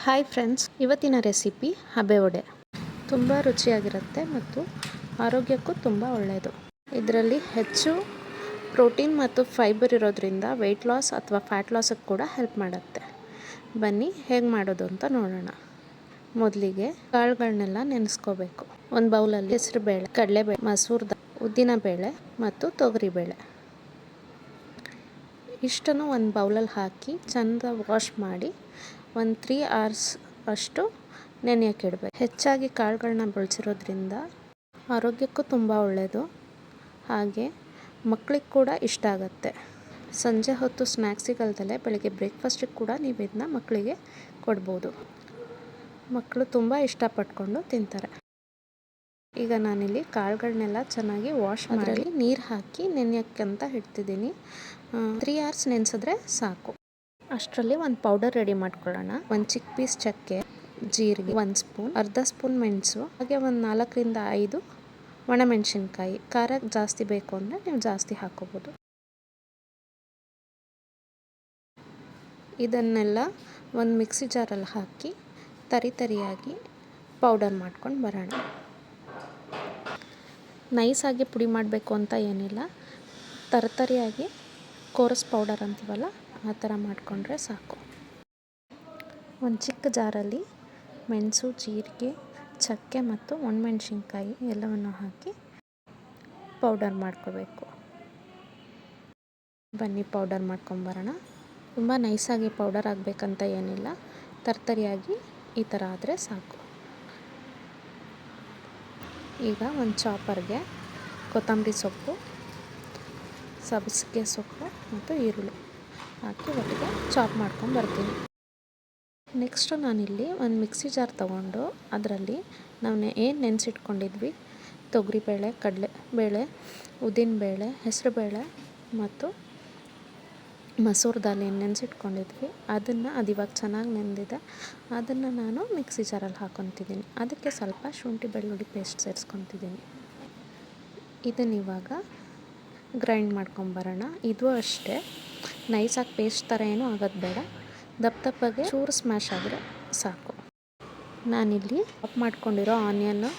Hi friends, ಇವತ್ತಿನ recipe ಹಬೆ ವಡೆ. ತುಂಬ ರುಚಿಯಾಗಿರುತ್ತೆ ಮತ್ತು ಆರೋಗ್ಯಕ್ಕೂ ತುಂಬ ಒಳ್ಳೆಯದು. ಇದರಲ್ಲಿ ಹೆಚ್ಚು ಪ್ರೋಟೀನ್ ಮತ್ತು ಫೈಬರ್ ಇರೋದ್ರಿಂದ ವೆಯ್ಟ್ ಲಾಸ್ ಅಥವಾ ಫ್ಯಾಟ್ ಲಾಸಿಗೆ ಕೂಡ ಹೆಲ್ಪ್ ಮಾಡುತ್ತೆ. ಬನ್ನಿ ಹೇಗೆ ಮಾಡೋದು ಅಂತ ನೋಡೋಣ. ಮೊದಲಿಗೆ ಕಾಳುಗಳನ್ನೆಲ್ಲ ನೆನೆಸ್ಕೋಬೇಕು. ಒಂದು ಬೌಲಲ್ಲಿ ಹೆಸರುಬೇಳೆ, ಕಡಲೆಬೇಳೆ, ಮಸೂರ್ ದಾಲ್, ಉದ್ದಿನಬೇಳೆ ಮತ್ತು ತೊಗರಿಬೇಳೆ ಇಷ್ಟನ್ನು ಒಂದು ಬೌಲಲ್ಲಿ ಹಾಕಿ ಚೆಂದ ವಾಶ್ ಮಾಡಿ ಒಂದು 3 hours ಅಷ್ಟು ನೆನೆಯೋಕೆ ಇಡಬೇಕು. ಹೆಚ್ಚಾಗಿ ಕಾಳುಗಳನ್ನ ಬಳಸಿರೋದ್ರಿಂದ ಆರೋಗ್ಯಕ್ಕೂ ತುಂಬ ಒಳ್ಳೆಯದು, ಹಾಗೆ ಮಕ್ಕಳಿಗೆ ಕೂಡ ಇಷ್ಟ ಆಗುತ್ತೆ. ಸಂಜೆ ಹೊತ್ತು ಸ್ನ್ಯಾಕ್ಸಿಗಲ್ದಲ್ಲೇ ಬೆಳಗ್ಗೆ ಬ್ರೇಕ್ಫಾಸ್ಟಿಗೆ ಕೂಡ ನೀವು ಇದನ್ನ ಮಕ್ಕಳಿಗೆ ಕೊಡ್ಬೋದು. ಮಕ್ಕಳು ತುಂಬ ಇಷ್ಟಪಟ್ಕೊಂಡು ತಿಂತಾರೆ. ಈಗ ನಾನಿಲ್ಲಿ ಕಾಳುಗಳನ್ನೆಲ್ಲ ಚೆನ್ನಾಗಿ ವಾಶ್ ಮಾಡಿ ನೀರು ಹಾಕಿ ನೆನೆಯೋಕ್ಕೆ ಅಂತ ಇಡ್ತಿದ್ದೀನಿ. 3 hours ನೆನೆಸಿದ್ರೆ ಸಾಕು. ಅಷ್ಟರಲ್ಲಿ ಒಂದು ಪೌಡರ್ ರೆಡಿ ಮಾಡ್ಕೊಳ್ಳೋಣ. ಒಂದು ಚಿಕ್ಕ ಪೀಸ್ ಚಕ್ಕೆ, ಜೀರಿಗೆ, 1 ಸ್ಪೂನ್, ಅರ್ಧ ಸ್ಪೂನ್ ಮೆಣಸು, ಹಾಗೆ ಒಂದು 4ರಿಂದ 5 ಒಣಮೆಣಸಿನ್ಕಾಯಿ. ಖಾರ ಜಾಸ್ತಿ ಬೇಕು ಅಂದರೆ ನೀವು ಜಾಸ್ತಿ ಹಾಕೋಬೋದು. ಇದನ್ನೆಲ್ಲ ಒಂದು ಮಿಕ್ಸಿ ಜಾರಲ್ಲಿ ಹಾಕಿ ತರಿಯಾಗಿ ಪೌಡರ್ ಮಾಡ್ಕೊಂಡು ಬರೋಣ. ನೈಸಾಗಿ ಪುಡಿ ಮಾಡಬೇಕು ಅಂತ ಏನಿಲ್ಲ, ತರಿಯಾಗಿ ಕೋರಸ್ ಪೌಡರ್ ಅಂತೀವಲ್ಲ ಆ ಥರ ಮಾಡಿಕೊಂಡ್ರೆ ಸಾಕು. ಒಂದು ಚಿಕ್ಕ ಜಾರಲ್ಲಿ ಮೆಣಸು, ಜೀರಿಗೆ, ಚಕ್ಕೆ ಮತ್ತು ಒಣಮೆಣಸಿನ್ಕಾಯಿ ಎಲ್ಲವನ್ನು ಹಾಕಿ ಪೌಡರ್ ಮಾಡ್ಕೋಬೇಕು. ಬನ್ನಿ ಪೌಡರ್ ಮಾಡ್ಕೊಂಬರೋಣ. ತುಂಬ ನೈಸಾಗಿ ಪೌಡರ್ ಆಗಬೇಕಂತ ಏನಿಲ್ಲ, ತರಿಯಾಗಿ ಈ ಥರ ಆದರೆ ಸಾಕು. ಈಗ ಒಂದು ಚಾಪರ್ಗೆ ಕೊತ್ತಂಬರಿ ಸೊಪ್ಪು, ಸಬ್ಬಸಿಗೆ ಸೊಪ್ಪು ಮತ್ತು ಈರುಳ್ಳಿ ಹಾಕಿ ಒಟ್ಟಿಗೆ ಚಾಪ್ ಮಾಡ್ಕೊಂಡು ಬರ್ತೀನಿ. ನೆಕ್ಸ್ಟು ನಾನಿಲ್ಲಿ ಒಂದು ಮಿಕ್ಸಿ ಜಾರ್ ತೊಗೊಂಡು ಅದರಲ್ಲಿ ನಾವು ಏನು ನೆನೆಸಿಟ್ಕೊಂಡಿದ್ವಿ, ತೊಗರಿಬೇಳೆ, ಕಡಲೆಬೇಳೆ, ಉದ್ದಿನಬೇಳೆ, ಹೆಸರುಬೇಳೆ ಮತ್ತು ಮಸೂರ್ ದಾಲ್ ಏನು ನೆನೆಸಿಟ್ಕೊಂಡಿದ್ವಿ ಅದು ಇವಾಗ ಚೆನ್ನಾಗಿ ನೆಂದಿದೆ. ಅದನ್ನು ನಾನು ಮಿಕ್ಸಿ ಜಾರಲ್ಲಿ ಹಾಕ್ಕೊತಿದ್ದೀನಿ. ಅದಕ್ಕೆ ಸ್ವಲ್ಪ ಶುಂಠಿ ಬೆಳ್ಳುಳ್ಳಿ ಪೇಸ್ಟ್ ಸೇರಿಸ್ಕೊತಿದ್ದೀನಿ. ಇದನ್ನು ಇವಾಗ ಗ್ರೈಂಡ್ ಮಾಡ್ಕೊಂಬರೋಣ. ಇದು ಅಷ್ಟೇ, ನೈಸಾಗಿ ಪೇಸ್ಟ್ ಥರ ಏನೂ ಆಗೋದು ಬೇಡ, ದಪ್ಪಗೆ ಚೂರು ಸ್ಮ್ಯಾಶ್ ಆದರೆ ಸಾಕು. ನಾನಿಲ್ಲಿ ಚಾಪ್ ಮಾಡ್ಕೊಂಡಿರೋ ಆನಿಯನ್ನು,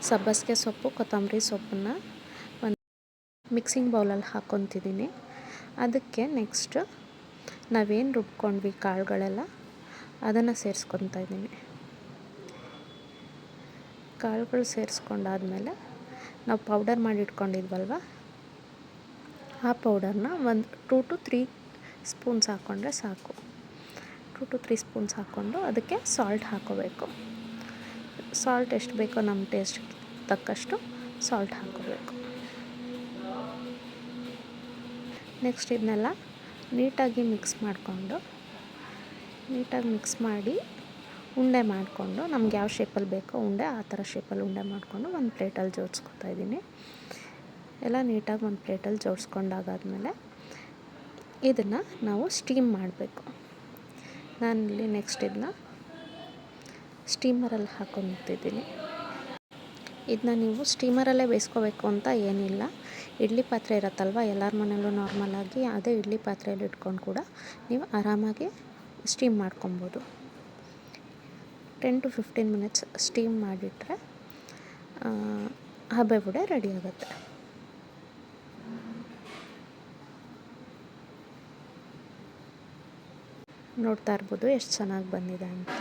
ಸಬ್ಬಸಿಗೆ ಸೊಪ್ಪು, ಕೊತ್ತಂಬರಿ ಸೊಪ್ಪನ್ನು ಒಂದು ಮಿಕ್ಸಿಂಗ್ ಬೌಲಲ್ಲಿ ಹಾಕ್ಕೊತಿದ್ದೀನಿ. ಅದಕ್ಕೆ ನೆಕ್ಸ್ಟ್ ನಾವೇನು ರುಬ್ಕೊಂಡ್ವಿ ಕಾಳುಗಳೆಲ್ಲ ಅದನ್ನು ಸೇರಿಸ್ಕೊತಾ ಇದ್ದೀನಿ. ಕಾಳುಗಳು ಸೇರಿಸ್ಕೊಂಡಾದ್ಮೇಲೆ ನಾವು ಪೌಡರ್ ಮಾಡಿ ಇಟ್ಕೊಂಡಿದ್ವಲ್ವ, ಆ ಪೌಡರ್ನ ಒಂದು 2 to 3 ಸ್ಪೂನ್ಸ್ ಹಾಕ್ಕೊಂಡ್ರೆ ಸಾಕು. 2 to 3 ಸ್ಪೂನ್ಸ್ ಹಾಕ್ಕೊಂಡು ಅದಕ್ಕೆ ಸಾಲ್ಟ್ ಹಾಕ್ಕೋಬೇಕು. ಸಾಲ್ಟ್ ಎಷ್ಟು ಬೇಕೋ ನಮ್ಮ ಟೇಸ್ಟ್ ತಕ್ಕಷ್ಟು ಸಾಲ್ಟ್ ಹಾಕ್ಕೋಬೇಕು. ನೆಕ್ಸ್ಟ್ ಇದನ್ನೆಲ್ಲ ನೀಟಾಗಿ ಮಿಕ್ಸ್ ಮಾಡಿ ಉಂಡೆ ಮಾಡಿಕೊಂಡು, ನಮ್ಗೆ ಯಾವ ಶೇಪಲ್ಲಿ ಬೇಕೋ ಉಂಡೆ ಆ ಥರ ಶೇಪಲ್ಲಿ ಉಂಡೆ ಮಾಡಿಕೊಂಡು ಒಂದು ಪ್ಲೇಟಲ್ಲಿ ಜೋಡಿಸ್ಕೊತಾ ಇದ್ದೀನಿ. ಎಲ್ಲ ನೀಟಾಗಿ ಒಂದು ಪ್ಲೇಟಲ್ಲಿ ಜೋಡಿಸ್ಕೊಂಡಾಗಾದ್ಮೇಲೆ ಇದನ್ನು ನಾವು ಸ್ಟೀಮ್ ಮಾಡಬೇಕು. ನಾನಿಲ್ಲಿ ನೆಕ್ಸ್ಟ್ ಇದನ್ನ ಸ್ಟೀಮರಲ್ಲಿ ಹಾಕ್ಕೊತಿದ್ದೀನಿ. ಇದನ್ನ ನೀವು ಸ್ಟೀಮರಲ್ಲೇ ಬೇಯಿಸ್ಕೋಬೇಕು ಅಂತ ಏನಿಲ್ಲ. ಇಡ್ಲಿ ಪಾತ್ರೆ ಇರುತ್ತಲ್ವ ಎಲ್ಲರ ಮನೆಯಲ್ಲೂ ನಾರ್ಮಲಾಗಿ, ಅದೇ ಇಡ್ಲಿ ಪಾತ್ರೆಯಲ್ಲಿ ಇಟ್ಕೊಂಡು ಕೂಡ ನೀವು ಆರಾಮಾಗಿ ಸ್ಟೀಮ್ ಮಾಡ್ಕೊಬೋದು. 10 to 15 minutes ಸ್ಟೀಮ್ ಮಾಡಿಟ್ರೆ ಹಬೆ ವಡೆ ರೆಡಿ ಆಗುತ್ತೆ. ನೋಡ್ತಾ ಇರ್ಬೋದು ಎಷ್ಟು ಚೆನ್ನಾಗಿ ಬಂದಿದೆ ಅಂತ.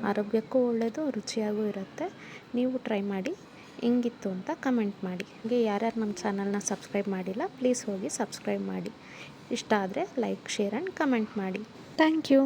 ಆರೋಗ್ಯಕ್ಕೂ ಒಳ್ಳೆಯದು, ರುಚಿಯಾಗೂ ಇರುತ್ತೆ. ನೀವು ಟ್ರೈ ಮಾಡಿ ಹೆಂಗಿತ್ತು ಅಂತ ಕಮೆಂಟ್ ಮಾಡಿ. ಹಾಗೆ ಯಾರ್ಯಾರು ನಮ್ಮ ಚಾನಲ್ನ ಸಬ್ಸ್ಕ್ರೈಬ್ ಮಾಡಿಲ್ಲ, ಪ್ಲೀಸ್ ಹೋಗಿ ಸಬ್ಸ್ಕ್ರೈಬ್ ಮಾಡಿ. ಇಷ್ಟ ಆದರೆ ಲೈಕ್, ಶೇರ್ ಆ್ಯಂಡ್ ಕಮೆಂಟ್ ಮಾಡಿ. Thank you.